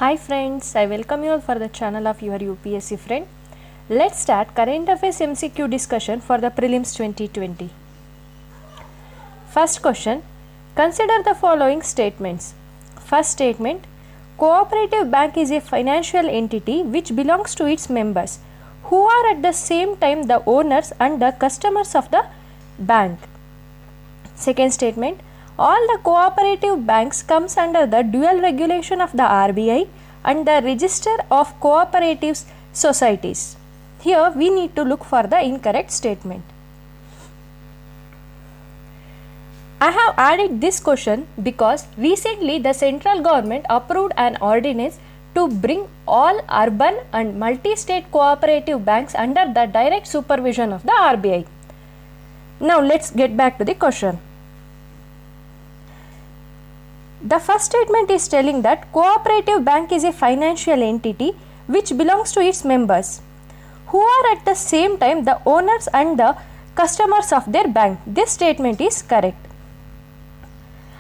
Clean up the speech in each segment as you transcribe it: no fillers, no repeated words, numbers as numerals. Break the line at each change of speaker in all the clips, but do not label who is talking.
Hi friends, I welcome you all for the channel of your UPSC friend. Let's start current affairs MCQ discussion for the prelims 2020. First question, consider the following statements. First statement, cooperative bank is a financial entity which belongs to its members who are at the same time the owners and the customers of the bank. Second statement, all the cooperative banks comes under the dual regulation of the RBI and the register of cooperative societies. Here we need to look for the incorrect statement. I have added this question because recently the central government approved an ordinance to bring all urban and multi-state cooperative banks under the direct supervision of the RBI. Now let's get back to the question. The first statement is telling that cooperative bank is a financial entity which belongs to its members who are at the same time the owners and the customers of their bank. This statement is correct.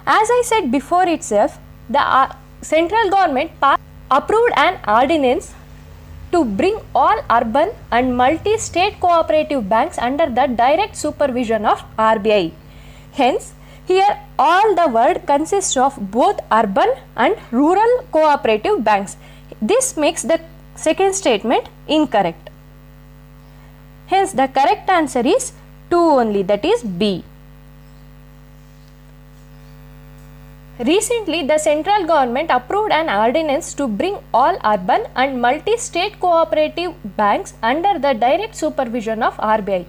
As I said before itself, the central government approved an ordinance to bring all urban and multi-state cooperative banks under the direct supervision of RBI. Hence, here all the word consists of both urban and rural cooperative banks. This makes the second statement incorrect. Hence the correct answer is 2 only, that is B. Recently the central government approved an ordinance to bring all urban and multi-state cooperative banks under the direct supervision of RBI,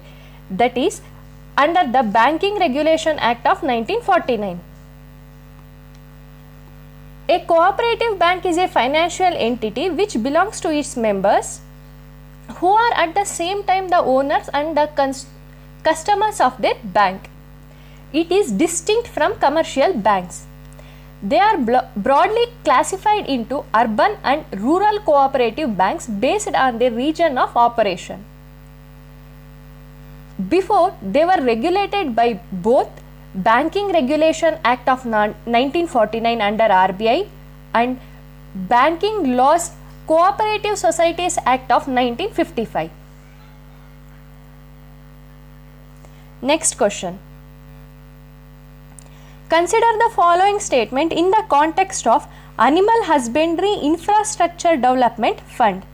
that is under the Banking Regulation Act of 1949. A cooperative bank is a financial entity which belongs to its members who are at the same time the owners and the customers of their bank. It is distinct from commercial banks. They are broadly classified into urban and rural cooperative banks based on their region of operation. Before, they were regulated by both Banking Regulation Act of 1949 under RBI and Banking Laws Cooperative Societies Act of 1955. Next question. Consider the following statement in the context of Animal Husbandry Infrastructure Development Fund.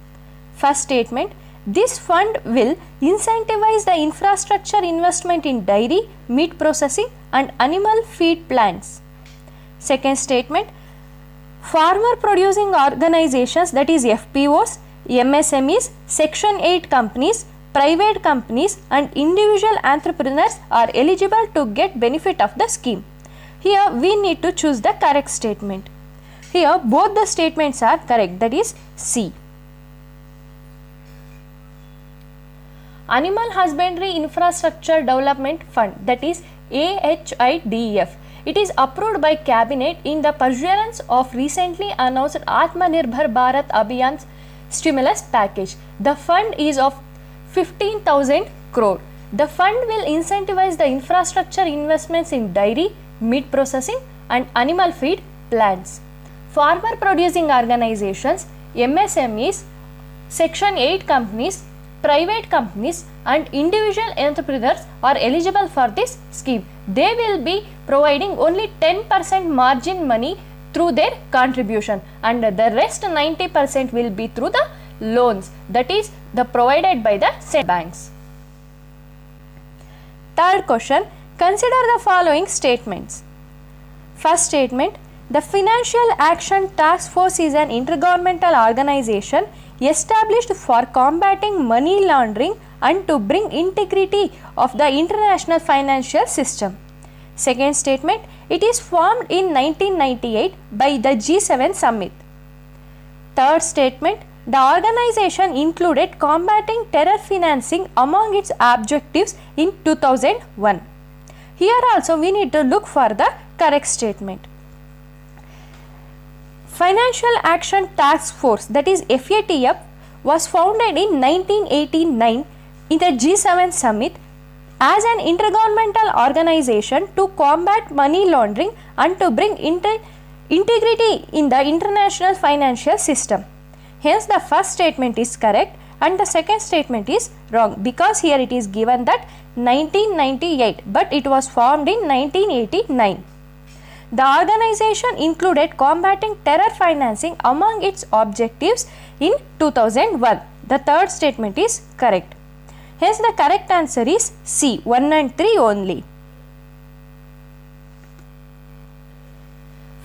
First statement, this fund will incentivize the infrastructure investment in dairy, meat processing and animal feed plants. Second statement, farmer producing organizations, that is FPOs, MSMEs, Section 8 companies, private companies and individual entrepreneurs are eligible to get benefit of the scheme. Here we need to choose the correct statement. Here both the statements are correct, that is C. Animal Husbandry Infrastructure Development Fund, that is AHIDF. It is approved by Cabinet in the pursuance of recently announced Atmanirbhar Bharat Abhiyan stimulus package. The fund is of 15,000 crore. The fund will incentivize the infrastructure investments in dairy, meat processing and animal feed plants. Farmer producing organizations, MSMEs, Section 8 companies, private companies and individual entrepreneurs are eligible for this scheme. They will be providing only 10% margin money through their contribution and the rest 90% will be through the loans, that is the provided by the central banks. Third question, consider the following statements. First statement, the Financial Action Task Force is an intergovernmental organization established for combating money laundering and to bring integrity of the international financial system. Second statement, it is formed in 1998 by the G7 summit. Third statement, the organization included combating terror financing among its objectives in 2001. Here also we need to look for the correct statement. Financial Action Task Force, that is FATF, was founded in 1989 in the G7 summit as an intergovernmental organization to combat money laundering and to bring integrity in the international financial system. Hence the first statement is correct and the second statement is wrong, because here it is given that 1998, but it was formed in 1989. The organization included combating terror financing among its objectives in 2001. The third statement is correct. Hence the correct answer is C, 1 and 3 only.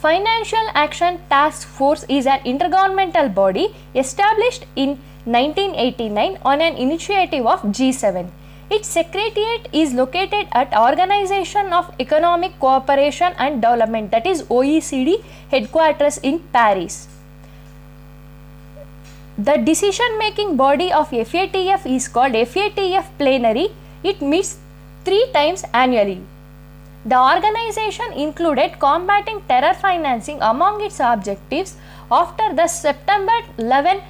Financial Action Task Force is an intergovernmental body established in 1989 on an initiative of G7. Its secretariat is located at Organization of Economic Cooperation and Development, that is OECD headquarters in Paris. The decision making body of FATF is called FATF Plenary. It meets 3 times annually. The organization included combating terror financing among its objectives after the September 11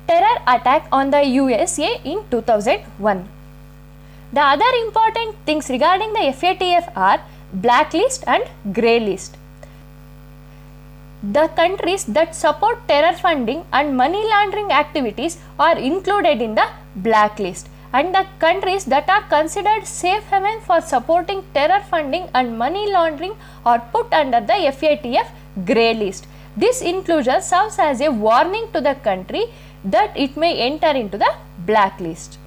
terror attack on the USA in 2001. The other important things regarding the FATF are blacklist and grey list. The countries that support terror funding and money laundering activities are included in the blacklist, and the countries that are considered safe haven for supporting terror funding and money laundering are put under the FATF grey list. This inclusion serves as a warning to the country that it may enter into the blacklist.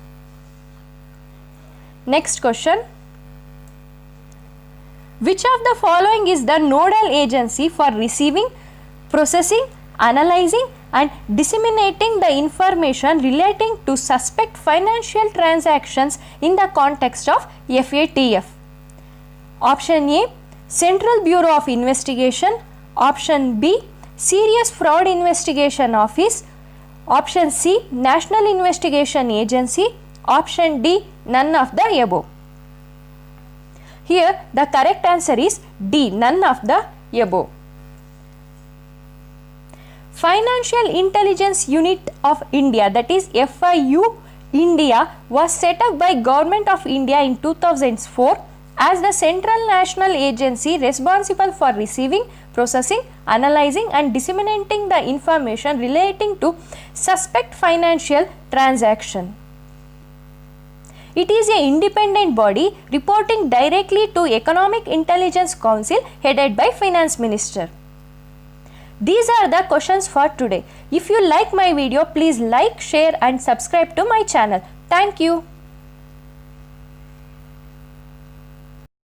Next question. Which of the following is the nodal agency for receiving, processing, analyzing and disseminating the information relating to suspect financial transactions in the context of FATF? Option A, Central Bureau of Investigation. Option B, Serious Fraud Investigation Office. Option C, National Investigation Agency. Option D, none of the above. Here the correct answer is D, none of the above. Financial Intelligence Unit of India, that is FIU India, was set up by Government of India in 2004 as the central national agency responsible for receiving, processing, analyzing and disseminating the information relating to suspect financial transaction. It is an independent body reporting directly to Economic Intelligence Council headed by Finance Minister. These are the questions for today. If you like my video, please like, share and subscribe to my channel. Thank you.